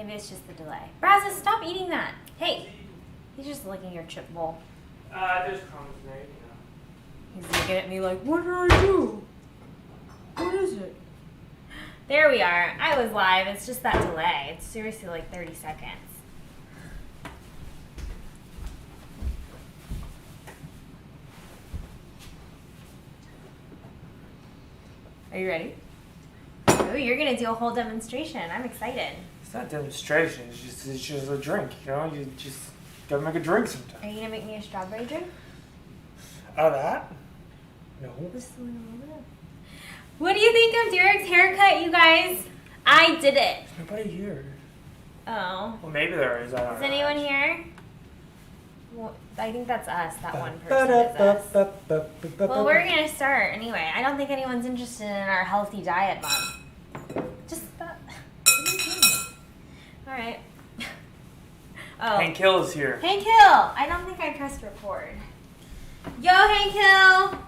Maybe it's just the delay. Brazos, stop eating that. Hey, he's just licking your chip bowl. There's crumbs in there, He's looking at me like, what did I do? What is it? There we are. I was live. It's just that delay. It's seriously like 30 seconds. Are you ready? Oh, you're going to do a whole demonstration. I'm excited. It's not a demonstration. It's just a drink, you know? You just gotta make a drink sometime. Are you going to make me a strawberry drink? Out of that? No. What do you think of Derek's haircut, you guys? I did it. There's nobody here. Oh. Well, maybe there is. I don't know. Is anyone here? Well, I think that's us. That one person is us. Well, we're going to start anyway. I don't think anyone's interested in our healthy diet, Mom. Just stop. What are you doing? All right. Oh. Hank Hill is here. Hank Hill! I don't think I pressed record. Yo, Hank Hill!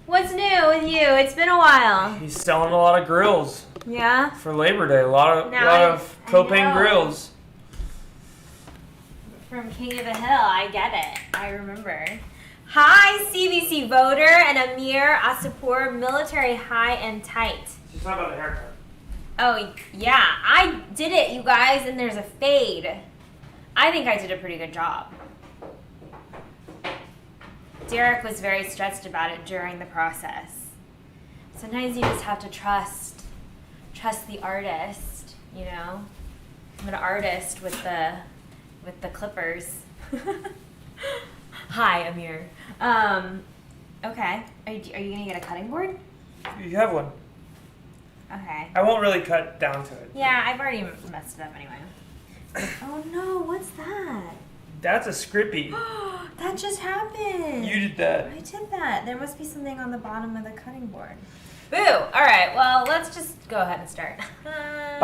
What's new with you? It's been a while. He's selling a lot of grills. Yeah? For Labor Day. A lot of propane grills. From King of the Hill. I get it. I remember. Hi, CBC voter and Amir Asapur, military high and tight. She's talking about the haircut. Oh, yeah. I did it, you guys, and there's a fade. I think I did a pretty good job. Derek was very stressed about it during the process. Sometimes you just have to trust the artist, you know? I'm an artist with the clippers. Hi, Amir. Okay. Are you gonna get a cutting board? You have one. Okay. I won't really cut down to it. Yeah, I've already messed it up anyway. Oh no, what's that? That's a Scrippy. That just happened. You did that. I did that. There must be something on the bottom of the cutting board. Boo! Alright, well, let's just go ahead and start. Alright.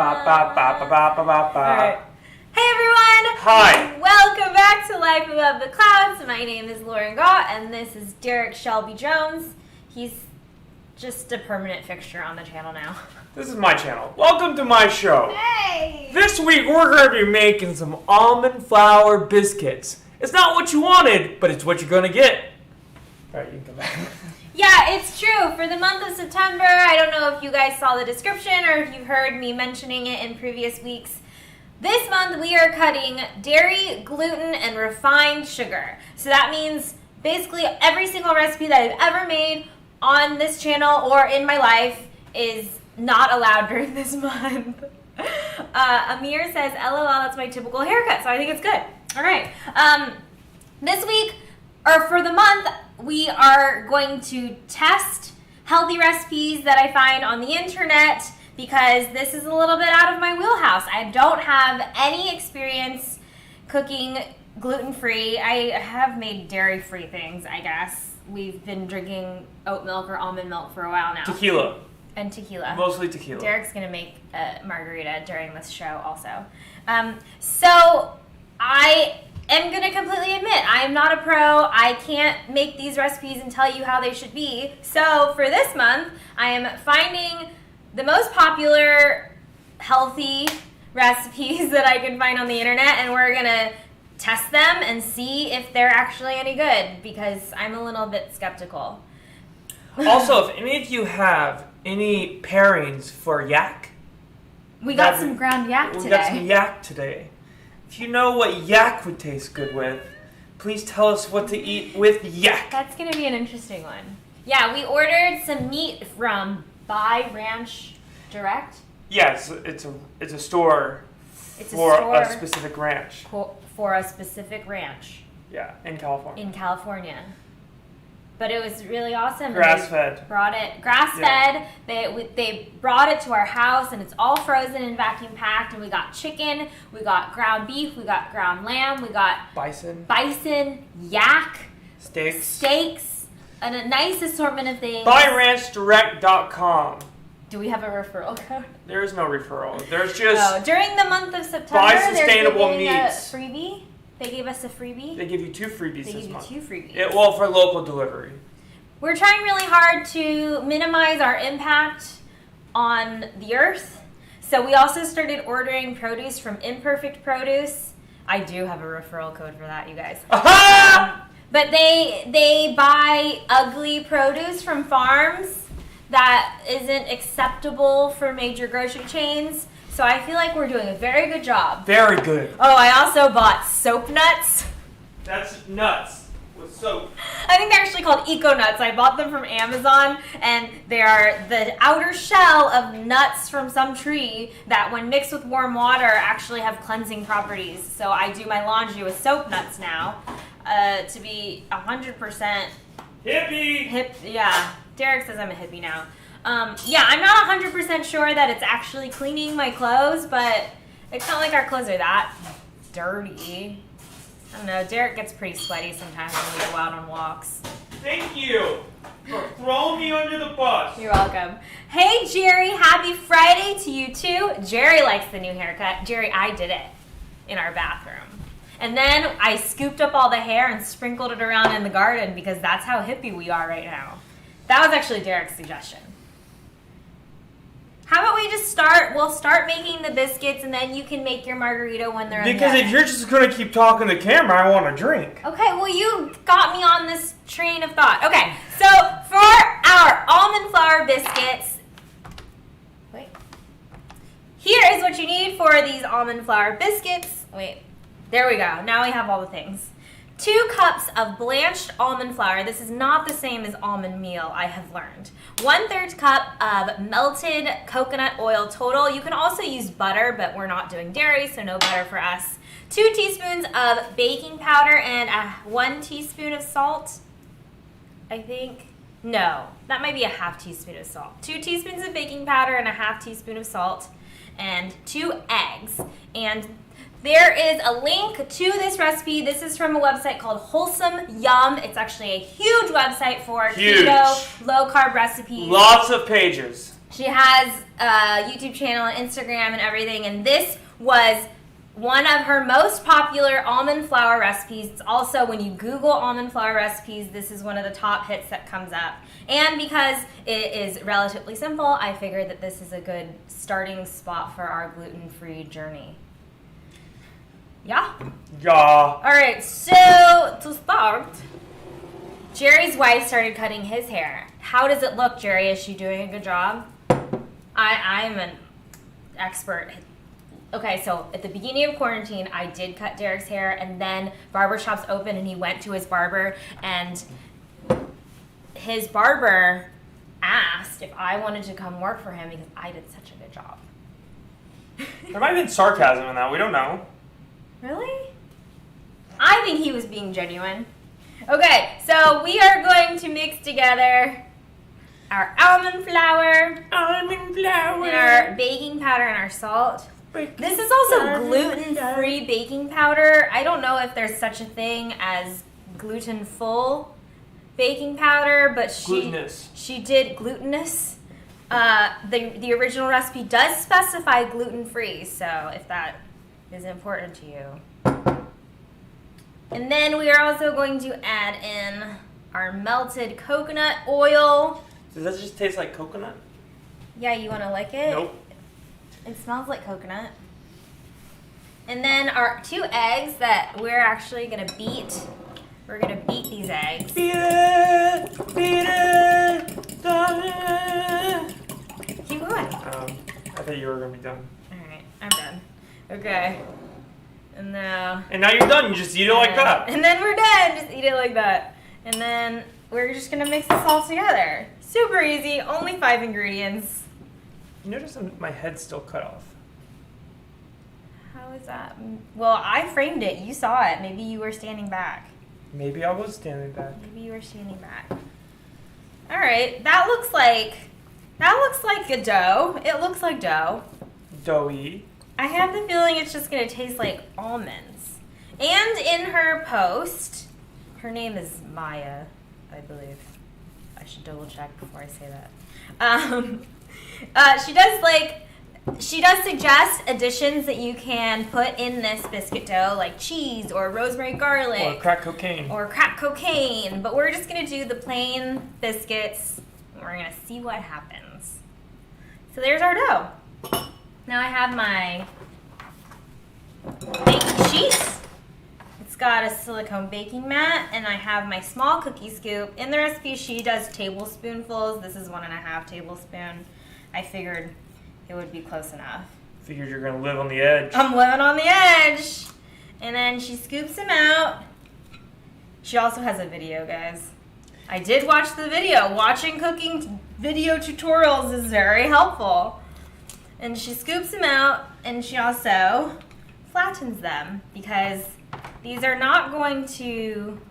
Hey everyone! Hi! Welcome back to Life Above the Clouds. My name is Lauren Gott, and this is Derek Shelby Jones. He's just a permanent fixture on the channel now. This is my channel. Welcome to my show. Hey! This week we're going to be making some almond flour biscuits. It's not what you wanted, but it's what you're going to get. All right, you can come back. Yeah, it's true. For the month of September, I don't know if you guys saw the description or if you've heard me mentioning it in previous weeks. This month we are cutting dairy, gluten, and refined sugar. So that means basically every single recipe that I've ever made on this channel or in my life is not allowed during this month. Amir says, LOL, that's my typical haircut, so I think it's good. All right. This week, or for the month, we are going to test healthy recipes that I find on the internet because this is a little bit out of my wheelhouse. I don't have any experience cooking gluten-free. I have made dairy-free things, I guess. We've been drinking oat milk or almond milk for a while now. Tequila. And tequila. Mostly tequila. Derek's going to make a margarita during this show also. So I am going to completely admit, I am not a pro. I can't make these recipes and tell you how they should be. So for this month, I am finding the most popular healthy recipes that I can find on the internet, and we're going to test them and see if they're actually any good because I'm a little bit skeptical. Also, if any of you have any pairings for yak, we got some ground yak today. We got some yak today. If you know what yak would taste good with, please tell us what to eat with yak. That's going to be an interesting one. Yeah, we ordered some meat from Buy Ranch Direct. Yes, it's a store for a specific ranch. For a specific ranch. Yeah, in California. In California. But it was really awesome. Grass-fed. Grass-fed. Yeah. They brought it to our house, and it's all frozen and vacuum packed. And we got chicken, we got ground beef, we got ground lamb, we got bison, yak, steaks, and a nice assortment of things. BuyRanchDirect.com. Do we have a referral code? There is no referral. There's just during the month of September, buy sustainable meats. A freebie. They gave us a freebie. They give you 2 freebies this month. They give you 2 freebies. Well, for local delivery. We're trying really hard to minimize our impact on the earth. So we also started ordering produce from Imperfect Produce. I do have a referral code for that, you guys. But they buy ugly produce from farms that isn't acceptable for major grocery chains. So I feel like we're doing a very good job. Very good. Oh, I also bought soap nuts. That's nuts with soap. I think they're actually called Eco Nuts. I bought them from Amazon, and they are the outer shell of nuts from some tree that, when mixed with warm water, actually have cleansing properties. So I do my laundry with soap nuts now to be 100% hippie. hip. Yeah, Derek says I'm a hippie now. Yeah, I'm not 100% sure that it's actually cleaning my clothes, but it's not like our clothes are that dirty. I don't know, Derek gets pretty sweaty sometimes when we go out on walks. Thank you for throwing me under the bus. You're welcome. Hey, Jerry, happy Friday to you too. Jerry likes the new haircut. Jerry, I did it in our bathroom. And then I scooped up all the hair and sprinkled it around in the garden because that's how hippie we are right now. That was actually Derek's suggestion. How about we just start? We'll start making the biscuits, and then you can make your margarita when they're Because if you're just going to keep talking to the camera, I want a drink. Okay, well, you got me on this train of thought. Okay, so for our almond flour biscuits, here is what you need for these almond flour biscuits. Wait, there we go. Now we have all the things. 2 cups of blanched almond flour. This is not the same as almond meal, I have learned. 1/3 cup of melted coconut oil total. You can also use butter, but we're not doing dairy, so no butter for us. 2 teaspoons of baking powder and 1 teaspoon of salt, I think. No, that might be a 1/2 teaspoon of salt. 2 teaspoons of baking powder and a 1/2 teaspoon of salt, and 2 eggs. And there is a link to this recipe. This is from a website called Wholesome Yum. It's actually a huge website for keto, low-carb recipes. Lots of pages. She has a YouTube channel and Instagram and everything, and this was one of her most popular almond flour recipes. It's also, when you Google almond flour recipes, this is one of the top hits that comes up. And because it is relatively simple, I figured that this is a good starting spot for our gluten-free journey. Yeah? Yeah. All right, so to start, Jerry's wife started cutting his hair. How does it look, Jerry? Is she doing a good job? I'm an expert. Okay, so at the beginning of quarantine, I did cut Derek's hair, and then barbershops opened, and he went to his barber, and his barber asked if I wanted to come work for him because I did such a good job. There might have been sarcasm in that. We don't know. Really? I think he was being genuine. Okay, so we are going to mix together our almond flour, and our baking powder and our salt. This is also gluten-free baking powder. I don't know if there's such a thing as gluten-full baking powder, but she did glutinous. The original recipe does specify gluten-free, so if that is important to you. And then we are also going to add in our melted coconut oil. Does that just taste like coconut? Yeah, you want to lick it? Nope. It smells like coconut. And then our 2 eggs that we're actually going to beat. We're going to beat these eggs. Beat it! Beat it! Done it! Keep going. I thought you were going to be done. Alright, I'm done. Okay. And now you're done. You just eat it like that. And then we're done. Just eat it like that. And then we're just going to mix this all together. Super easy. Only 5 ingredients. You notice my head's still cut off. How is that? Well, I framed it. You saw it. Maybe you were standing back. Maybe I was standing back. Maybe you were standing back. All right. That looks like a dough. It looks like dough. Doughy. I have the feeling it's just going to taste like almonds. And in her post, her name is Maya, I believe. I should double check before I say that. She does suggest additions that you can put in this biscuit dough, like cheese or rosemary garlic. Or crack cocaine. But we're just going to do the plain biscuits, and we're going to see what happens. So there's our dough. Now I have my baking sheet. It's got a silicone baking mat, and I have my small cookie scoop. In the recipe, she does tablespoonfuls. This is 1.5 tablespoons. I figured it would be close enough. Figured you're gonna live on the edge. I'm living on the edge. And then she scoops them out. She also has a video, guys. I did watch the video. Watching cooking video tutorials is very helpful. And she scoops them out, and she also flattens them because these are not going to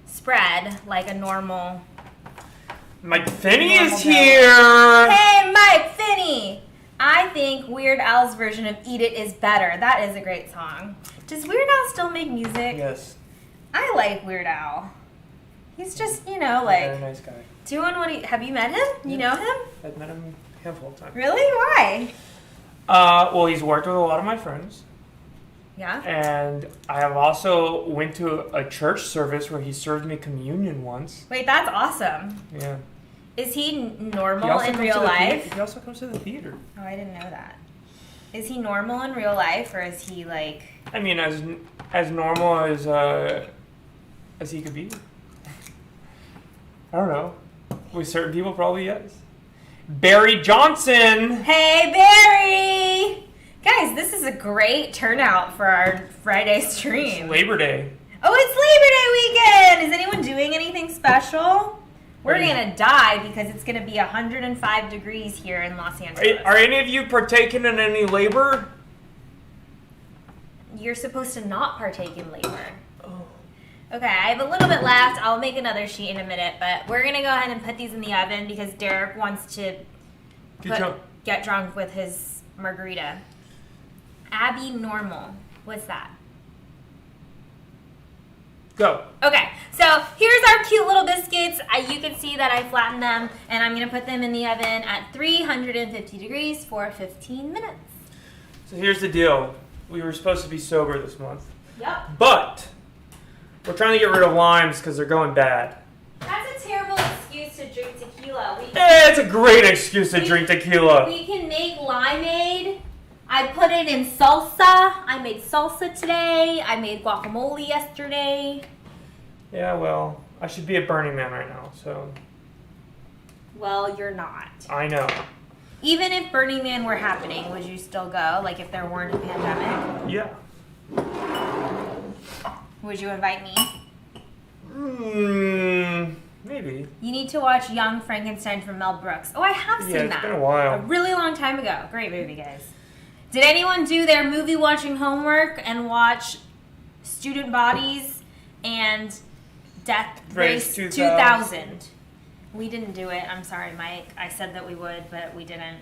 spread like a normal. Mike Finney is dough. here! Hey, Mike Finney! I think Weird Al's version of Eat It is better. That is a great song. Does Weird Al still make music? Yes. I like Weird Al. He's just, Very nice guy. doing what he... Have you met him? You know him? I've met him a handful of times. Really? Why? Well, he's worked with a lot of my friends. Yeah? And I have also went to a church service where he served me communion once. Wait, that's awesome. Yeah. Is he He normal also in comes real to the life? He also comes to the theater. Oh, I didn't know that. Is he normal in real life, or is he like... I mean, as normal as he could be. I don't know. With certain people, probably yes. Barry Johnson! Hey, Barry! Guys, this is a great turnout for our Friday stream. It's Labor Day. Oh, it's Labor Day weekend! Is anyone doing anything special? We're gonna die because it's gonna be 105 degrees here in Los Angeles. Are any of you partaking in any labor? You're supposed to not partake in labor. Oh. Okay, I have a little bit left. I'll make another sheet in a minute, but we're gonna go ahead and put these in the oven because Derek wants to get drunk with his margarita. Abby Normal. What's that? Go. Okay, so here's our cute little biscuits. You can see that I flattened them, and I'm going to put them in the oven at 350 degrees for 15 minutes. So here's the deal. We were supposed to be sober this month. Yep. But we're trying to get rid of limes because they're going bad. That's a terrible excuse to drink tequila. It's a great excuse to drink tequila. We can make limeade. I put it in salsa. I made salsa today. I made guacamole yesterday. Yeah, well, I should be at Burning Man right now, so. Well, you're not. I know. Even if Burning Man were happening, would you still go? Like if there weren't a pandemic? Yeah. Would you invite me? Maybe. You need to watch Young Frankenstein from Mel Brooks. Oh, I have seen that. Yeah, it's been a while. A really long time ago. Great movie, guys. Did anyone do their movie watching homework and watch Student Bodies and Death Race 2000? We didn't do it. I'm sorry, Mike. I said that we would, but we didn't.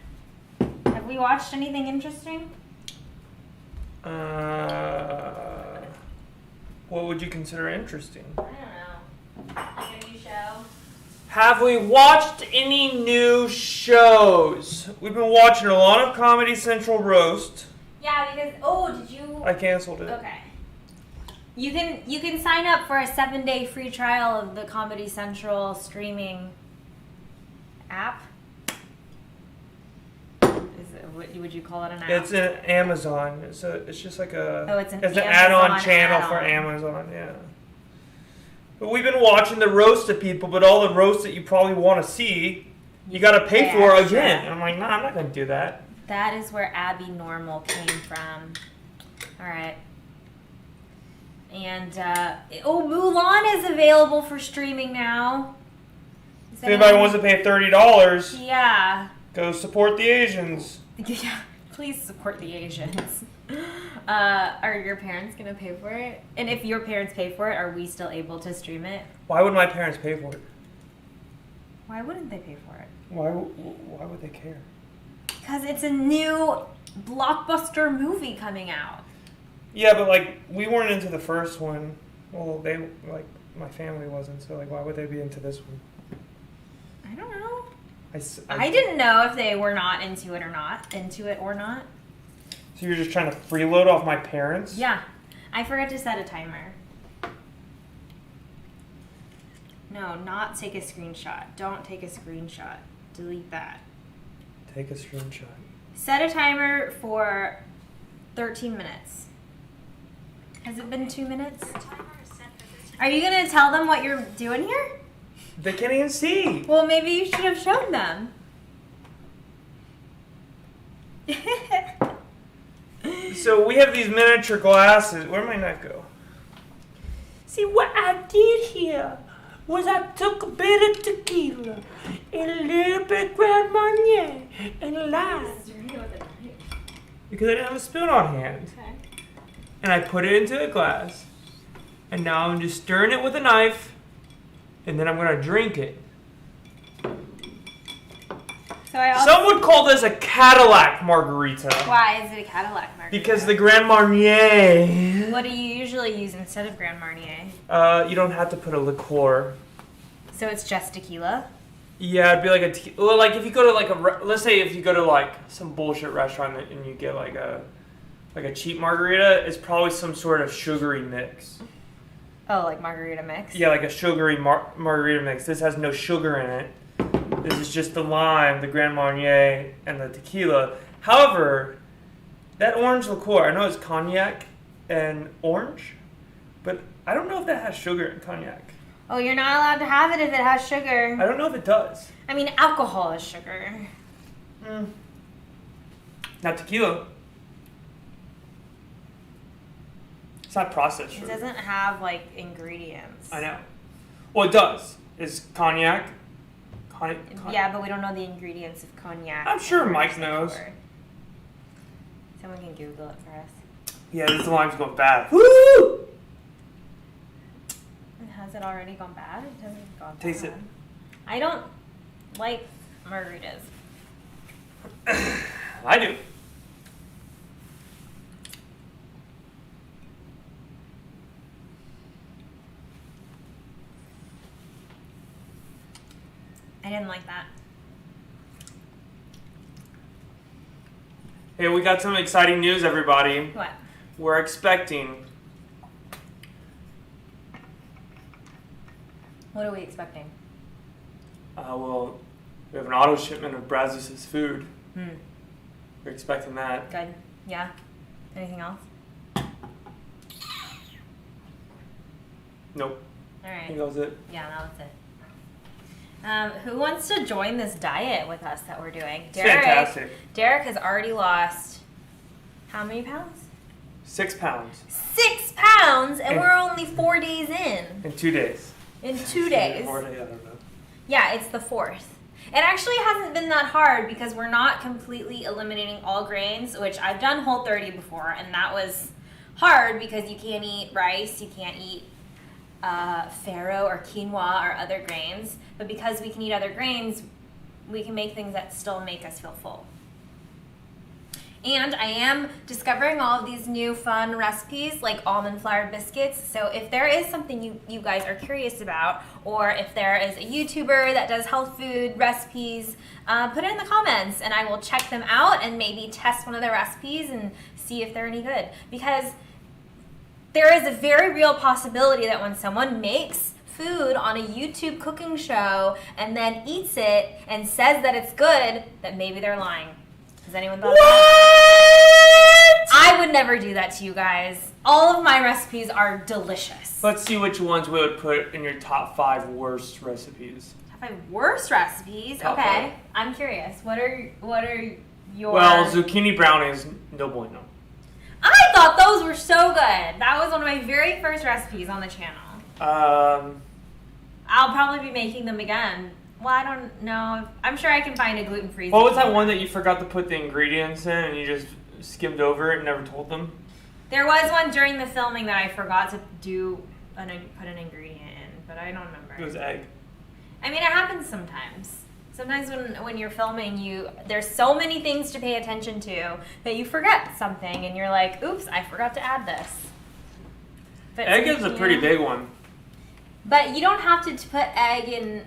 Have we watched anything interesting? What would you consider interesting? I don't know. Like a new show? Have we watched any new shows? We've been watching a lot of Comedy Central Roast. Yeah, because did you? I canceled it. Okay. You can sign up for a 7-day free trial of the Comedy Central streaming app. Would you call it an app? It's an Amazon. It's just like a. Oh, it's an add-on channel for Amazon. Yeah. But we've been watching the roast of people, but all the roasts that you probably want to see, you got to pay for again. And I'm like, nah, I'm not going to do that. That is where Abby Normal came from. All right. And, Mulan is available for streaming now. If anybody wants to pay $30, yeah. go support the Asians. Yeah, please support the Asians. Are your parents going to pay for it? And if your parents pay for it, are we still able to stream it? Why would my parents pay for it? Why wouldn't they pay for it? Why would they care? Because it's a new blockbuster movie coming out. Yeah, but like we weren't into the first one. Well, my family wasn't. So like, why would they be into this one? I don't know. I didn't know if they were not into it or not. So you're just trying to freeload off my parents? Yeah. I forgot to set a timer. No, not take a screenshot. Don't take a screenshot. Delete that. Take a screenshot. Set a timer for 13 minutes. Has it been 2 minutes? Are you going to tell them what you're doing here? They can't even see. Well, maybe you should have shown them. So we have these miniature glasses. Where'd my knife go? See, what I did here was I took a bit of tequila and a little bit of Grand Marnier and lime. Because I didn't have a spoon on hand. Okay. And I put it into a glass. And now I'm just stirring it with a knife. And then I'm going to drink it. So some would call this a Cadillac Margarita. Why is it a Cadillac Margarita? Because the Grand Marnier. What do you usually use instead of Grand Marnier? You don't have to put a liqueur. So it's just tequila? Yeah, it'd be like well, like if you go to like let's say if you go to like some bullshit restaurant and you get like a cheap margarita, it's probably some sort of sugary mix. Oh, like margarita mix? Yeah, like a sugary margarita mix. This has no sugar in it. This is just the lime, the Grand Marnier, and the tequila. However, that orange liqueur, I know it's cognac and orange, but I don't know if that has sugar in cognac. Oh, you're not allowed to have it if it has sugar. I don't know if it does. I mean, alcohol is sugar. Not tequila. It's not processed sugar. It doesn't have, like, ingredients. I know. Well, it does. It's cognac. Yeah, but we don't know the ingredients of cognac. I'm sure Mike knows. Someone can Google it for us. Yeah, this lime's going bad. Woo! Has it already gone bad? It hasn't gone bad. Taste it. I don't like margaritas. I do. I didn't like that. Hey, we got some exciting news, everybody. What? We're expecting... What are we expecting? Well, we have an auto shipment of Brazos' food. We're expecting that. Good. Yeah. Anything else? Nope. All right. I think that was it. Yeah, that was it. Who wants to join this diet with us that we're doing? It's fantastic. Derek has already lost how many pounds? 6 pounds. 6 pounds, and we're only 4 days in. In 2 days. In 2 days. 4 days, I don't know. Yeah, it's the 4th. It actually hasn't been that hard because we're not completely eliminating all grains, which I've done Whole30 before, and that was hard because you can't eat rice, you can't eat farro or quinoa or other grains. But because we can eat other grains, we can make things that still make us feel full. And I am discovering all of these new fun recipes like almond flour biscuits. So if there is something you guys are curious about, or if there is a YouTuber that does health food recipes, put it in the comments and I will check them out and maybe test one of their recipes and see if they're any good. Because there is a very real possibility that when someone makes food on a YouTube cooking show and then eats it and says that it's good, that maybe they're lying. Has anyone thought of that? I would never do that to you guys. All of my recipes are delicious. Let's see which ones we would put in your top 5 worst recipes. Top 5 worst recipes? Top okay. 5. I'm curious. What are your... Well, zucchini brownies, no bueno. I thought those were so good. That was one of my very first recipes on the channel. I'll probably be making them again. Well, I don't know. I'm sure I can find a gluten-free. What was that one that you forgot to put the ingredients in and you just skimmed over it and never told them? There was one during the filming that I forgot to put an ingredient in, but I don't remember. It was egg. I mean, it happens sometimes. Sometimes when you're filming, there's so many things to pay attention to that you forget something, and you're like, oops, I forgot to add this. But egg is a pretty big one. But you don't have to put egg in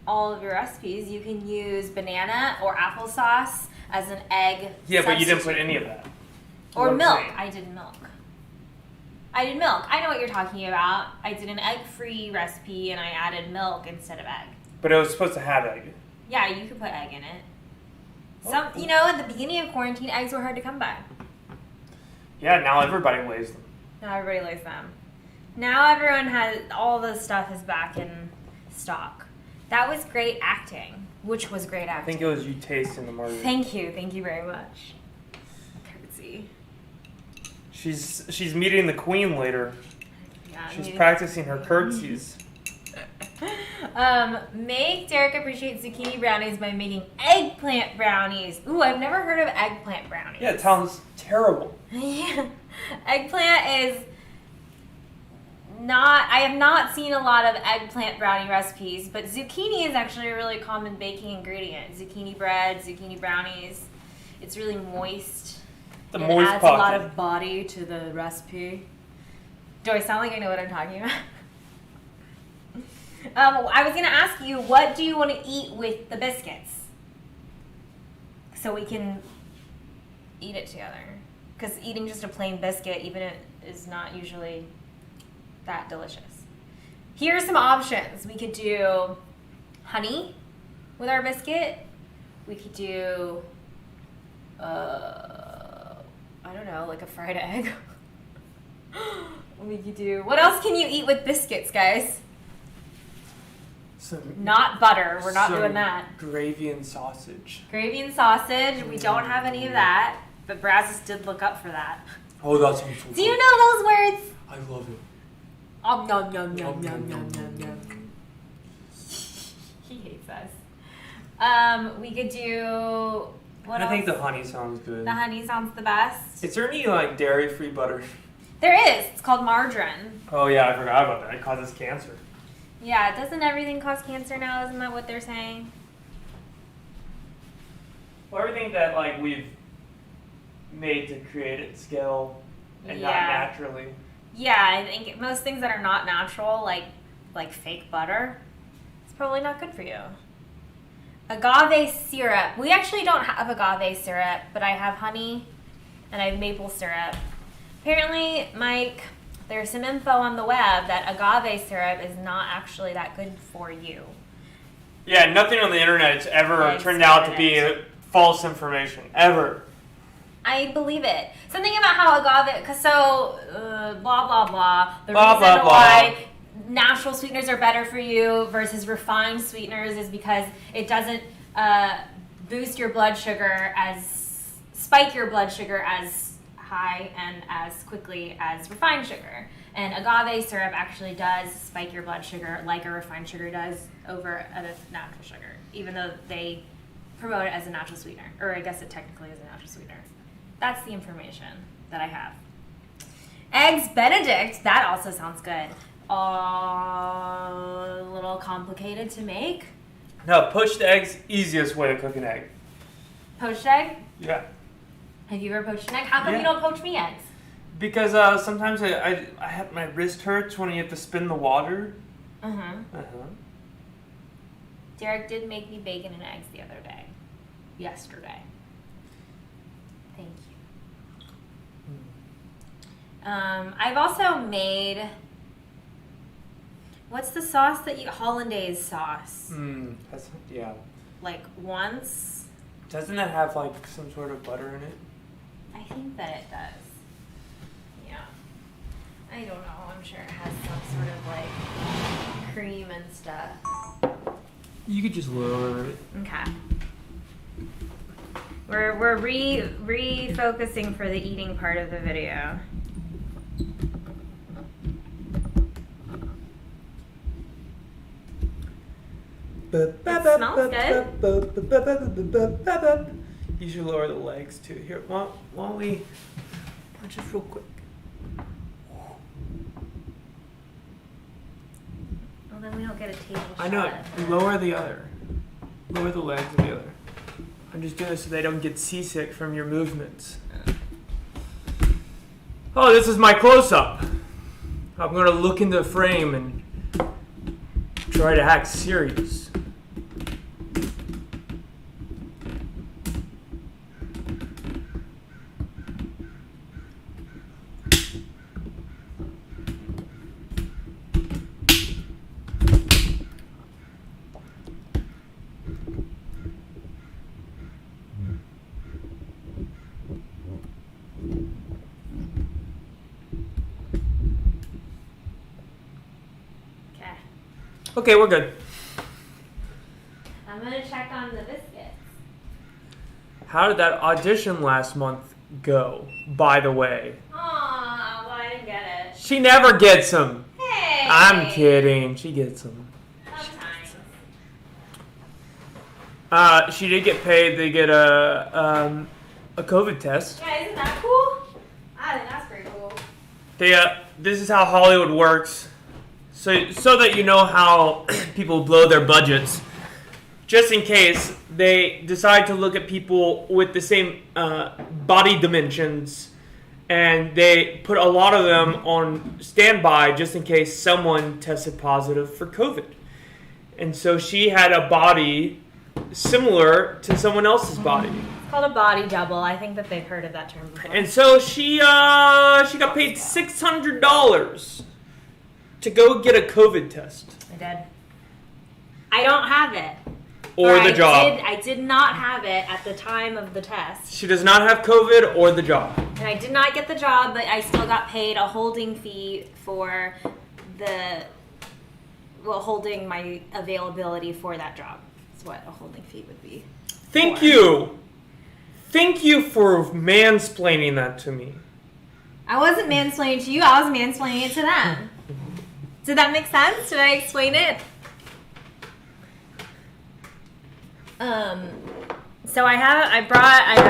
all of your recipes. You can use banana or applesauce as an egg Yeah, but you didn't substitute. put any of that. Or milk. I did milk. I know what you're talking about. I did an egg-free recipe, and I added milk instead of egg. But it was supposed to have egg. Yeah, you could put egg in it. Some, at the beginning of quarantine, eggs were hard to come by. Yeah, now everybody lays them. Now everybody lays them. Now everyone has, all the stuff is back in stock. That was great acting. Which was great acting. I think it was you tasting the margarita. Thank you very much. Curtsy. She's meeting the queen later. Yeah, she's practicing her curtsies. Make Derek appreciate zucchini brownies by making eggplant brownies. Ooh, I've never heard of eggplant brownies. Yeah, it sounds terrible. Yeah. Eggplant is I have not seen a lot of eggplant brownie recipes, but zucchini is actually a really common baking ingredient. Zucchini bread, zucchini brownies. It's really moist. The it moist adds pocket. A lot of body to the recipe. Do I sound like I know what I'm talking about? I was going to ask you, what do you want to eat with the biscuits? So we can eat it together. Because eating just a plain biscuit, even it is not usually that delicious. Here are some options. We could do honey with our biscuit. We could do, I don't know, like a fried egg. We could do, what else can you eat with biscuits, guys? Not butter. We're not doing that. Gravy and sausage. Gravy and sausage. We don't have any of that. But Brazos did look up for that. Oh, that sounds so good. Do you know those words? I love it. Nom nom nom nom nom nom nom. He hates us. We could do what else? I think the honey sounds good. The honey sounds the best. Is there any dairy-free butter? There is. It's called margarine. Oh yeah, I forgot about that. It causes cancer. Yeah, doesn't everything cause cancer now? Isn't that what they're saying? Well, everything that we've made to create at scale and not naturally. Yeah, I think most things that are not natural, like fake butter, it's probably not good for you. Agave syrup. We actually don't have agave syrup, but I have honey and I have maple syrup. Apparently, Mike, there's some info on the web that agave syrup is not actually that good for you. Yeah, nothing on the internet has ever turned out to be false information, ever. I believe it. Something about how agave, blah, blah, blah. The blah, reason blah, blah. why natural sweeteners are better for you versus refined sweeteners is because it doesn't spike your blood sugar as high and as quickly as refined sugar. And agave syrup actually does spike your blood sugar like a refined sugar does over a natural sugar, even though they promote it as a natural sweetener. Or I guess it technically is a natural sweetener. That's the information that I have. Eggs Benedict, that also sounds good. A little complicated to make. No, poached eggs, easiest way to cook an egg. Poached egg? Yeah. Have you ever poached an egg? How come you don't poach me eggs? Because sometimes I have my wrist hurts when you have to spin the water. Derek did make me bacon and eggs the other day. Yesterday. Thank you. I've also made, what's the sauce that you, hollandaise sauce? Yeah. Once. Doesn't it have some sort of butter in it? I think that it does. Yeah. I don't know. I'm sure it has some sort of cream and stuff. You could just lower it. Okay. We're refocusing for the eating part of the video. It smells good. You should lower the legs too. Here, why don't we just real quick. Well, then we don't get a table shot. I know. Lower the other. Lower the legs of the other. I'm just doing it so they don't get seasick from your movements. Oh, this is my close-up. I'm going to look into the frame and try to act serious. Okay, we're good. I'm gonna check on the biscuits. How did that audition last month go, by the way? Aw, well, I didn't get it. She never gets them. Hey! I'm kidding. She gets them. Sometimes. She did get paid. They get a COVID test. Yeah, isn't that cool? I think that's pretty cool. This is how Hollywood works. So that you know how people blow their budgets. Just in case they decide to look at people with the same body dimensions, and they put a lot of them on standby just in case someone tested positive for COVID. And so she had a body similar to someone else's body. It's called a body double. I think that they've heard of that term before. And so she got paid $600 to go get a COVID test. I did. I don't have it. Or the job. I did not have it at the time of the test. She does not have COVID or the job. And I did not get the job, but I still got paid a holding fee for holding my availability for that job. That's what a holding fee would be. Thank you. Thank you for mansplaining that to me. I wasn't mansplaining to you. I was mansplaining it to them. Did that make sense? Did I explain it? So I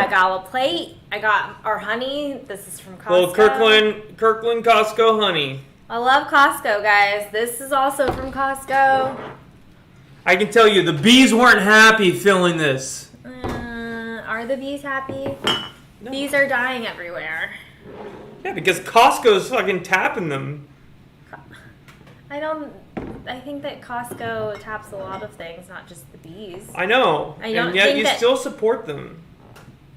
got a plate. I got our honey. This is from Costco. Well, Kirkland Costco honey. I love Costco, guys. This is also from Costco. I can tell you, the bees weren't happy filling this. Are the bees happy? No. Bees are dying everywhere. Yeah, because Costco's fucking tapping them. I think that Costco taps a lot of things, not just the bees. I know. And yet you still support them.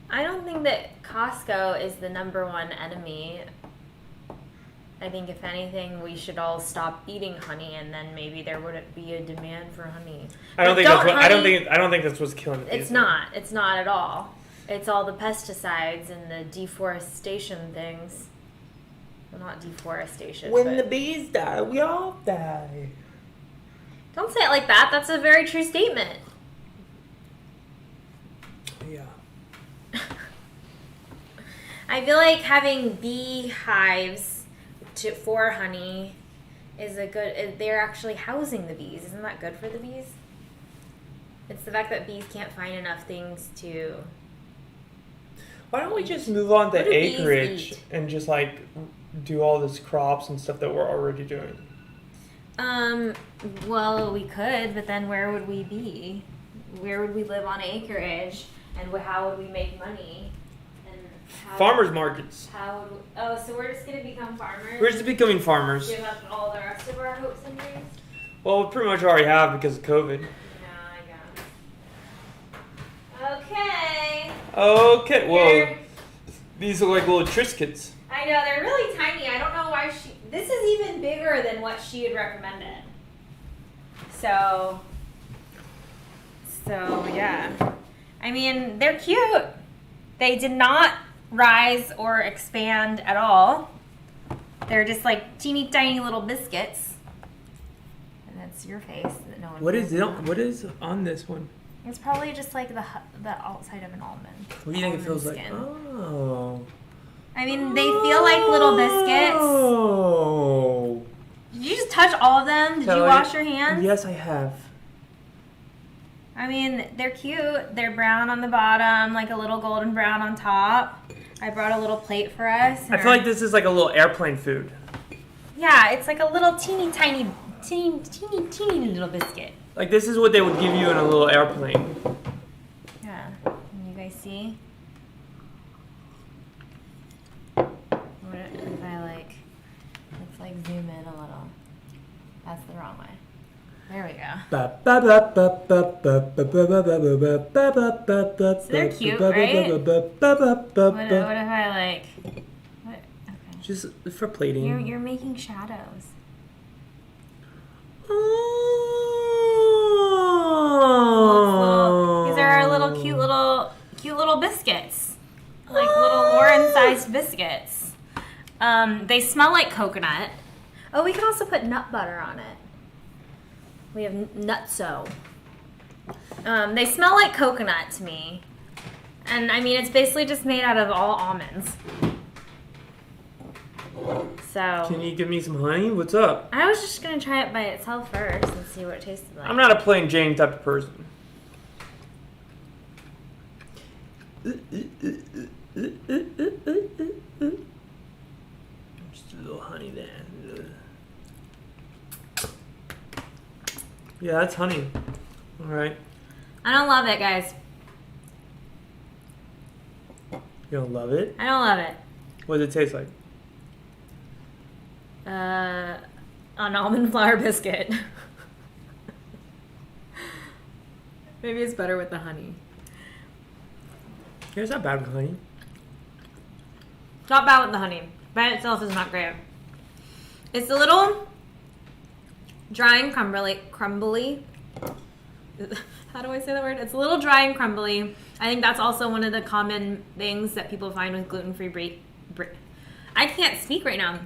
I don't think that Costco is the number one enemy. I think if anything, we should all stop eating honey, and then maybe there wouldn't be a demand for honey. I don't think that's what's killing the bees. It's not. It's not at all. It's all the pesticides and the deforestation things. Well, not deforestation. When the bees die, we all die. Don't say it like that. That's a very true statement. Yeah. I feel like having beehives for honey is they're actually housing the bees. Isn't that good for the bees? It's the fact that bees can't find enough things to... Why don't we just move on to What do bees acreage eat? and just do all this crops and stuff that we're already doing? Well, we could, but then where would we be? Where would we live on acreage? And how would we make money? And Farmers markets. So we're just gonna become farmers? We're just becoming farmers. Give up all the rest of our hopes and dreams? Well, we pretty much already have because of COVID. Okay. Okay, well, these look like little Triscuits. I know, they're really tiny. I don't know why this is even bigger than what she had recommended. So yeah. I mean, they're cute. They did not rise or expand at all. They're just like teeny tiny little biscuits. And that's your face that no one What can is on this one? It's probably just like the outside of an almond. What do you think it feels skin. like? Oh. I mean, they feel like little biscuits. Oh. Did you just touch all of them? Did you wash your hands? Yes, I have. I mean, they're cute. They're brown on the bottom, like a little golden brown on top. I brought a little plate for us. I feel like this is like a little airplane food. Yeah, it's like a little teeny little biscuit. Like this is what they would give you in a little airplane. Yeah. Can you guys see? What if I let's zoom in a little. That's the wrong way. There we go. So they're cute, right? What if I what? Okay. Just for plating. You're making shadows. These are our little cute little biscuits, like little Lauren-sized biscuits. They smell like coconut. Oh, we can also put nut butter on it. We have nutso. They smell like coconut to me. And I mean, it's basically just made out of all almonds. So. Can you give me some honey? What's up? I was just going to try it by itself first and see what it tasted like. I'm not a plain Jane type of person. Just a little honey there. Yeah, that's honey. All right. I don't love it, guys. You don't love it? I don't love it. What does it taste like? An almond flour biscuit. Maybe it's better with the honey. Yeah, it's not bad with honey. Not bad with the honey. By itself is not great. It's a little dry and crumbly. How do I say that word? It's a little dry and crumbly. I think that's also one of the common things that people find with gluten-free I can't speak right now.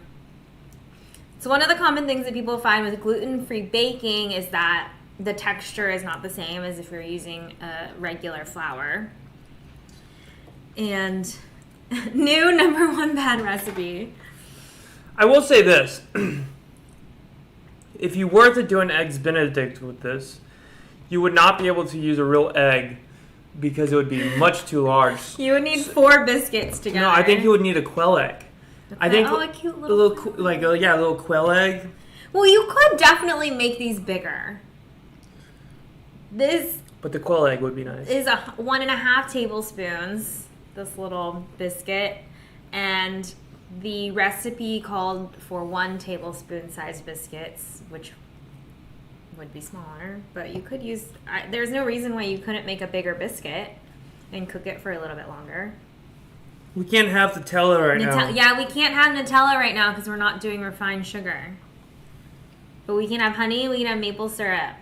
So one of the common things that people find with gluten-free baking is that the texture is not the same as if you're using a regular flour. And new number one bad recipe. I will say this. If you were to do an eggs Benedict with this, you would not be able to use a real egg because it would be much too large. You would need 4 biscuits together. No, I think you would need a quell egg. I think a cute little a little quell egg. Well, you could definitely make these bigger. But the quell egg would be nice. Is 1.5 tablespoons, this little biscuit, and the recipe called for 1 tablespoon sized biscuits, which would be smaller, but you could use, there's no reason why you couldn't make a bigger biscuit and cook it for a little bit longer. We can't have Nutella right now. Yeah, we can't have Nutella right now because we're not doing refined sugar. But we can have honey, we can have maple syrup,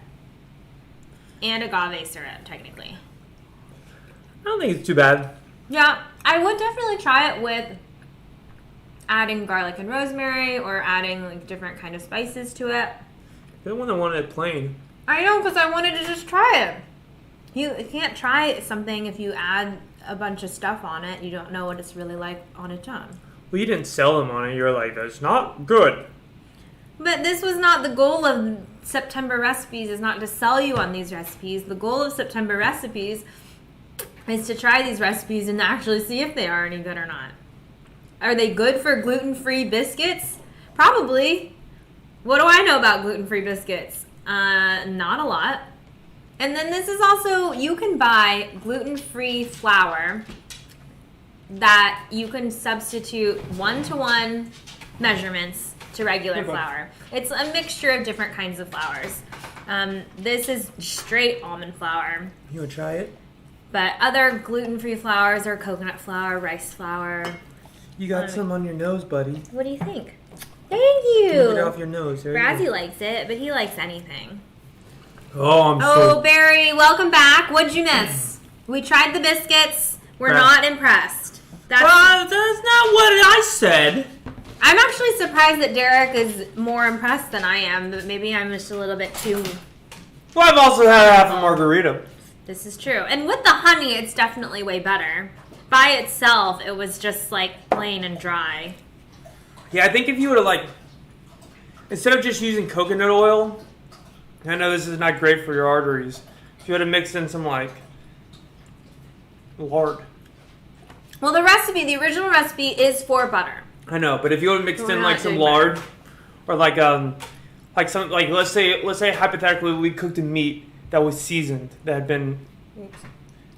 and agave syrup, technically. I don't think it's too bad. Yeah, I would definitely try it with adding garlic and rosemary or adding like different kind of spices to it. You're the one that wanted it plain. I know, because I wanted to just try it. You can't try something if you add a bunch of stuff on it. You don't know what it's really like on its own. Well, you didn't sell them on it. You were like, that's not good. But this was not the goal of September recipes, is not to sell you on these recipes. The goal of September recipes is to try these recipes and actually see if they are any good or not. Are they good for gluten-free biscuits? Probably. What do I know about gluten-free biscuits? Not a lot. And then this is also, you can buy gluten-free flour that you can substitute 1-to-1 measurements to regular flour. It's a mixture of different kinds of flours. This is straight almond flour. You want to try it? But other gluten-free flours are coconut flour, rice flour. You got some on your nose, buddy. What do you think? Thank you. Get it off your nose. Razzie likes it, but he likes anything. Oh, Barry, welcome back. What'd you miss? We tried the biscuits. We're not impressed. That's not what I said. I'm actually surprised that Derek is more impressed than I am, but maybe I'm just a little bit too... Well, I've also had half a margarita. This is true. And with the honey, it's definitely way better. By itself, it was just like plain and dry. Yeah, I think if you would have instead of just using coconut oil, I know this is not great for your arteries, if you would have mixed in some lard. Well, the original recipe is for butter. I know, but if you would have mixed in some lard, or let's say hypothetically we cooked a meat that was seasoned, that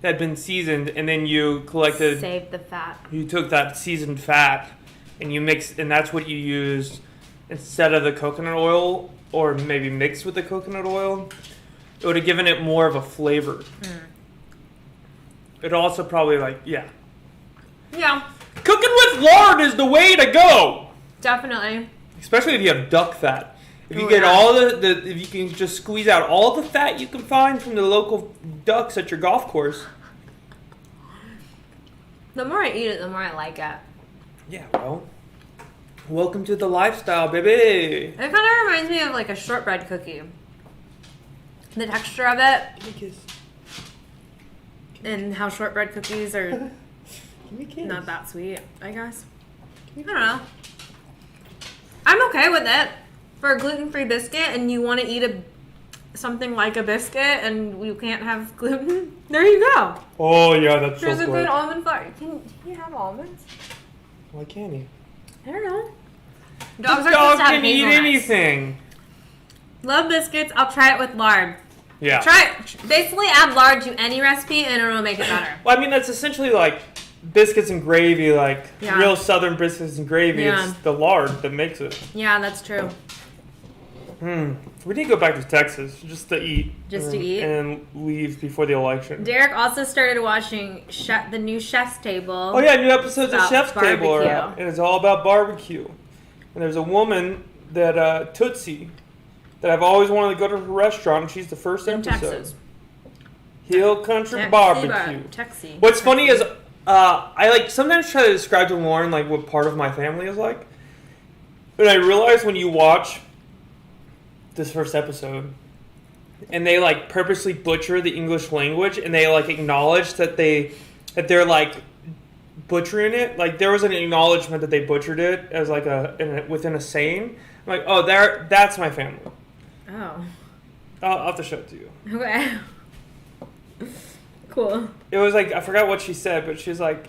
had been seasoned, and then you saved the fat. You took that seasoned fat and you mixed, and that's what you used instead of the coconut oil, or maybe mixed with the coconut oil. It would have given it more of a flavor. It also probably Yeah. Cooking with lard is the way to go. Definitely. Especially if you have duck fat. If you get all if you can just squeeze out all the fat you can find from the local ducks at your golf course. The more I eat it, the more I like it. Yeah, well, welcome to the lifestyle, baby. It kind of reminds me of like a shortbread cookie. the texture of it, Give me a kiss. and how shortbread cookies are Give me a kiss. not that sweet, I guess. I don't know. I'm okay with it. For a gluten-free biscuit and you want to eat something like a biscuit and you can't have gluten, there you go. Oh, yeah, that's There's so a good. good almond flour. Can you have almonds? Why can't he? I don't know. The Dogs are dog supposed to have can eat hazelnuts. anything. Love biscuits. I'll try it with lard. Yeah. Try it. Basically add lard to any recipe and it'll make it better. Well, I mean, that's essentially like biscuits and gravy, like Yeah. real southern biscuits and gravy. Yeah. It's the lard that makes it. Yeah, that's true. We need to go back to Texas just to eat. Just to eat? And leave before the election. Derek also started watching the new Chef's Table. Oh yeah, new episodes of About Chef's Table are barbecue. out, and it's all about barbecue. And there's a woman that Tootsie that I've always wanted to go to her restaurant, and she's the first in episode. Texas. Hill Country Barbecue. Texas. What's funny is I like sometimes try to describe to Lauren like what part of my family is like, but I realize when you watch this first episode and they like purposely butcher the English language and they like acknowledge that they're like butchering it, like there was an acknowledgement that they butchered it as like within a saying. I'm like, oh, that's my family. Oh. I'll have to show it to you. Okay. Cool. It was like, I forgot what she said, but she's like,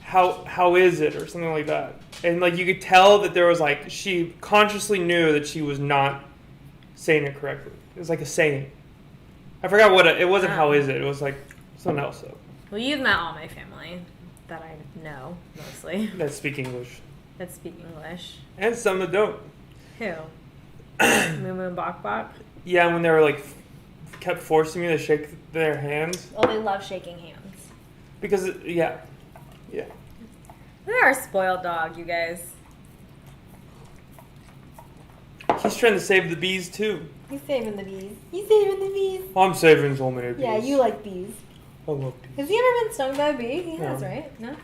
how is it, or something like that. And like you could tell that there was like, she consciously knew that she was not saying it correctly. It was like a saying. I forgot what it wasn't. How is it? It was like something else though. Well, you've met all my family that I know mostly That speak English. that speak English. And some that don't. Who? Moo Moo and Bok Bok. Yeah, when they were like kept forcing me to shake their hands Oh, they love shaking hands. because yeah. They're a spoiled dog, you guys. He's trying to save the bees too. He's saving the bees. He's saving the bees. I'm saving so many bees. Yeah, you like bees. I love bees. Has he ever been stung by a bee? He has, No. right? No?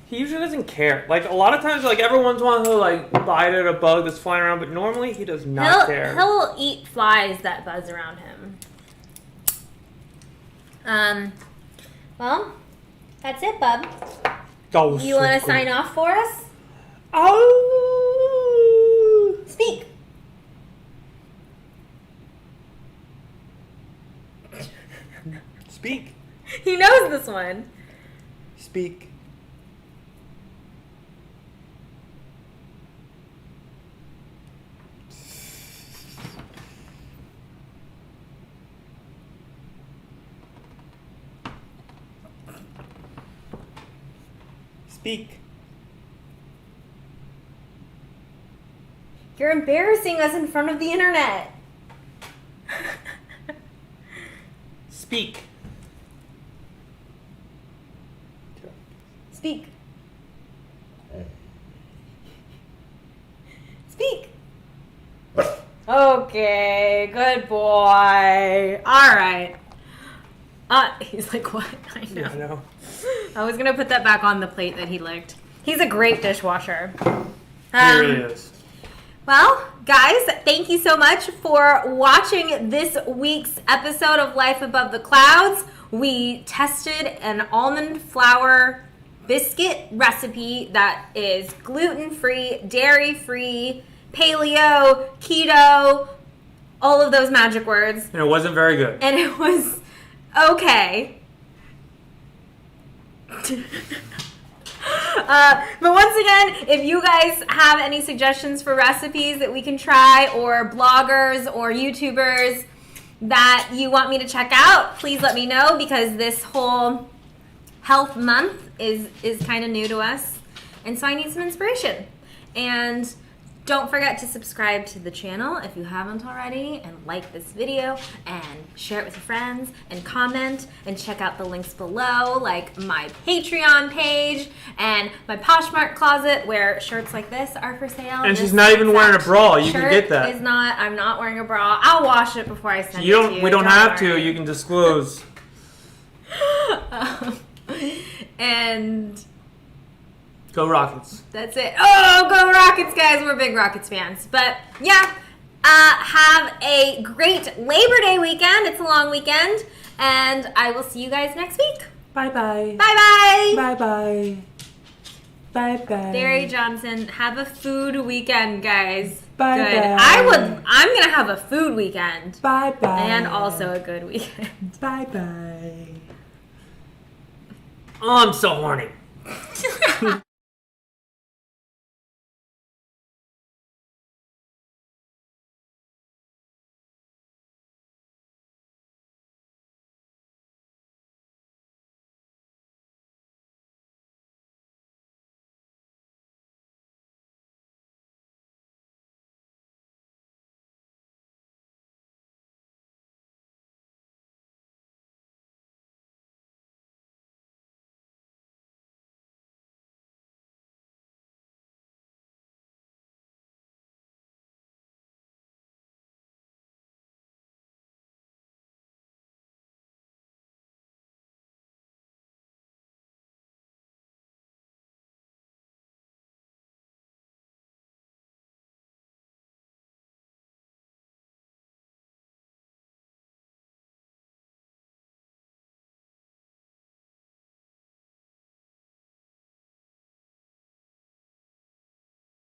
He usually doesn't care. Like a lot of times, like everyone's wanting to like bite at a bug that's flying around, but normally he does not care. He'll eat flies that buzz around him. Well, that's it, bub. That was You so want to good. sign off for us? Oh. Speak. Speak. He knows this one. Speak. Speak. You're embarrassing us in front of the internet. Speak. Speak. Speak. Okay, good boy. All right. He's like, what? I know. Yeah, I know. I was gonna put that back on the plate that he licked. He's a great dishwasher. He really is. Well, guys, thank you so much for watching this week's episode of Life Above the Clouds. We tested an almond flour biscuit recipe that is gluten-free, dairy-free, paleo, keto, all of those magic words. And it wasn't very good. And it was okay. But once again, if you guys have any suggestions for recipes that we can try, or bloggers or YouTubers that you want me to check out, please let me know, because this whole health month is kind of new to us, and so I need some inspiration. And don't forget to subscribe to the channel if you haven't already, and like this video, and share it with your friends, and comment, and check out the links below, like my Patreon page and my Poshmark closet, where shirts like this are for sale. And This she's not even wearing a exact bra. You can shirt get that. I'm not wearing a bra. I'll wash it before I send it to you. We don't have to. worry. You can disclose. And Go Rockets. that's it. Oh, go Rockets, guys. We're big Rockets fans. But yeah, Have a great Labor Day weekend. It's a long weekend. And I will see you guys next week. Bye-bye. Bye-bye. Bye-bye. Bye-bye. Barry Johnson, have a food weekend, guys. Bye-bye. Good. I'm going to have a food weekend. Bye-bye. And also a good weekend. Bye-bye. Oh, I'm so horny.